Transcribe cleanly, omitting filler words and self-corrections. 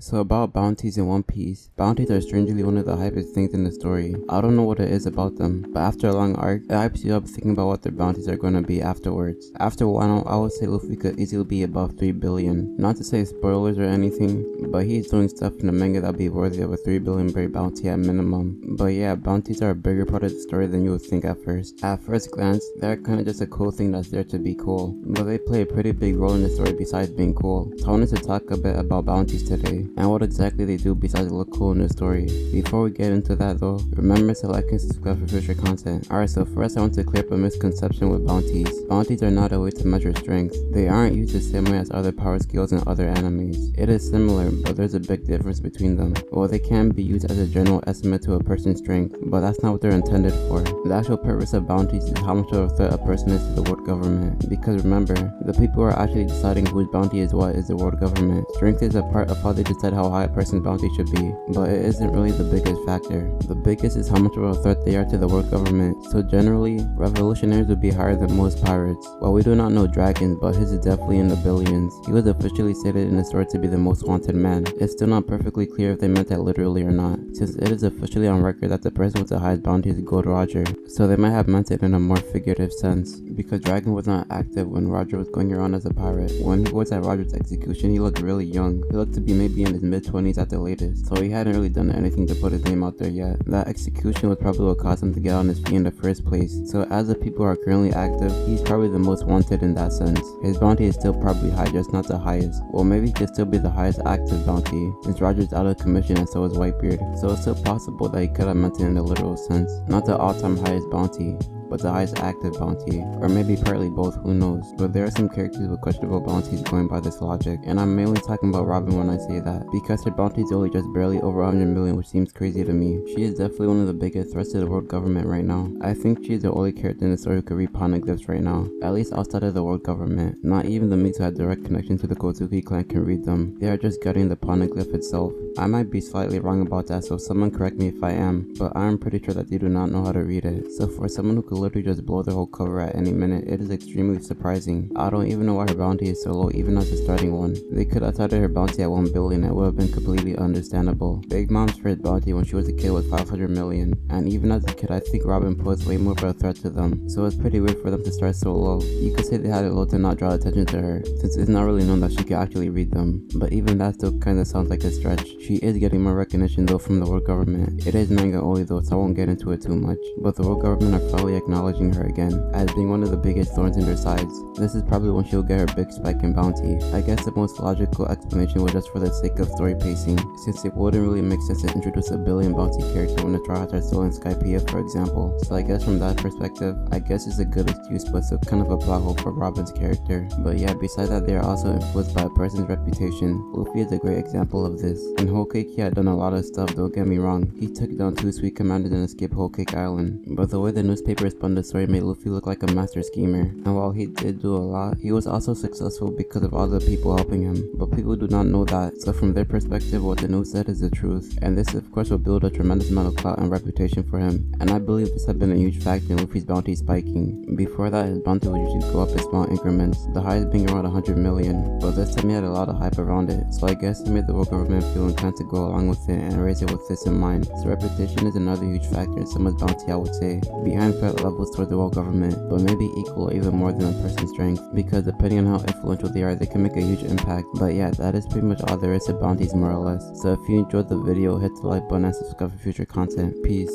So about bounties in One Piece. Bounties are strangely one of the hypest things in the story. I don't know what it is about them, but after a long arc, it hypes you up thinking about what their bounties are going to be afterwards. After Wano, I would say Luffy could easily be above 3 billion. Not to say spoilers or anything, but he's doing stuff in the manga that'd be worthy of a 3 billion berry bounty at minimum. But yeah, bounties are a bigger part of the story than you would think at first. At first glance, they're kinda just a cool thing that's there to be cool, but they play a pretty big role in the story besides being cool. So I wanted to talk a bit about bounties today, and what exactly they do besides look cool in the story. Before we get into that though, remember to like and subscribe for future content. Alright, so first I want to clear up a misconception with bounties. Bounties are not a way to measure strength. They aren't used the same way as other power skills in other animes. It is similar, but there's a big difference between them. Well, they can be used as a general estimate to a person's strength, but that's not what they're intended for. The actual purpose of bounties is how much of a threat a person is to the world government. Because remember, the people who are actually deciding whose bounty is what is the world government. Strength is a part of how they decide how high a person's bounty should be, but it isn't really the biggest factor. The biggest is how much of a threat they are to the world government. So generally, revolutionaries would be higher than most pirates. Well, we do not know dragons, but his is definitely in the billions. He was officially stated in the story to be the most wanted man. It's still not perfectly clear if they meant that literally or not, since it is officially on record that the person with the highest bounty is Gold Roger. So they might have meant it in a more figurative sense, because Dragon was not active when Roger was going around as a pirate. When he was at Roger's execution, he looked really young. He looked to be maybe in his mid-20s at the latest, so he hadn't really done anything to put his name out there yet. That execution was probably what caused him to get on his feet in the first place. So as the people who are currently active, he's probably the most wanted in that sense. His bounty is still probably high, just not the highest. Well, maybe he could still be the highest active bounty, since Roger's out of commission and so is Whitebeard. So it's still possible that he could have meant it in a literal sense. Not the all-time highest bounty, but the highest active bounty, or maybe partly both, who knows. But there are some characters with questionable bounties going by this logic, and I'm mainly talking about Robin when I say that, because her bounty is only just barely over 100 million, which seems crazy to me. She is definitely one of the biggest threats to the world government right now. I think she is the only character in the story who could read poneglyphs right now, at least outside of the world government. Not even the mates who had direct connection to the Kozuki clan can read them. They are just gutting the poneglyph itself. I might be slightly wrong about that, so someone correct me if I am, but I am pretty sure that they do not know how to read it. So for someone who could literally just blow their whole cover at any minute, it is extremely surprising. I don't even know why her bounty is so low even as a starting one. They could have started her bounty at 1 billion, it would have been completely understandable. Big Mom's first bounty when she was a kid was 500 million, and even as a kid I think Robin posed way more of a threat to them, so it's pretty weird for them to start so low. You could say they had it low to not draw attention to her, since it's not really known that she could actually read them, but even that still kinda sounds like a stretch. She is getting more recognition though from the world government. It is manga only though, so I won't get into it too much, but the world government are finally acknowledging her again as being one of the biggest thorns in their sides. This is probably when she'll get her big spike in bounty. I guess the most logical explanation was just for the sake of story pacing, since it wouldn't really make sense to introduce a billion bounty character when the trials are still in Skypiea, for example. So I guess from that perspective, I guess it's a good excuse, but still kind of a plot hole for Robin's character. But yeah, besides that, they are also influenced by a person's reputation. Luffy is a great example of this. In Whole Cake, he had done a lot of stuff, don't get me wrong. He took down 2 sweet commanders and escaped Whole Cake Island, but the way the newspaper spun the story made Luffy look like a master schemer. And while he did do a lot, he was also successful because of all the people helping him. But people do not know that, so from their perspective, what the news said is the truth. And this of course will build a tremendous amount of clout and reputation for him. And I believe this had been a huge factor in Luffy's bounty spiking. Before that, his bounty would usually go up in small increments, the highest being around 100 million. But this time he had a lot of hype around it, so I guess it made the world government feel inclined to go along with it and raise it with this in mind. So reputation is another huge factor in someone's bounty, I would say, behind threat levels towards the world government, but maybe equal or even more than a person's strength, because depending on how influential they are, they can make a huge impact. But yeah, that is pretty much all there is to bounties more or less. So if you enjoyed the video, hit the like button and subscribe for future content. Peace.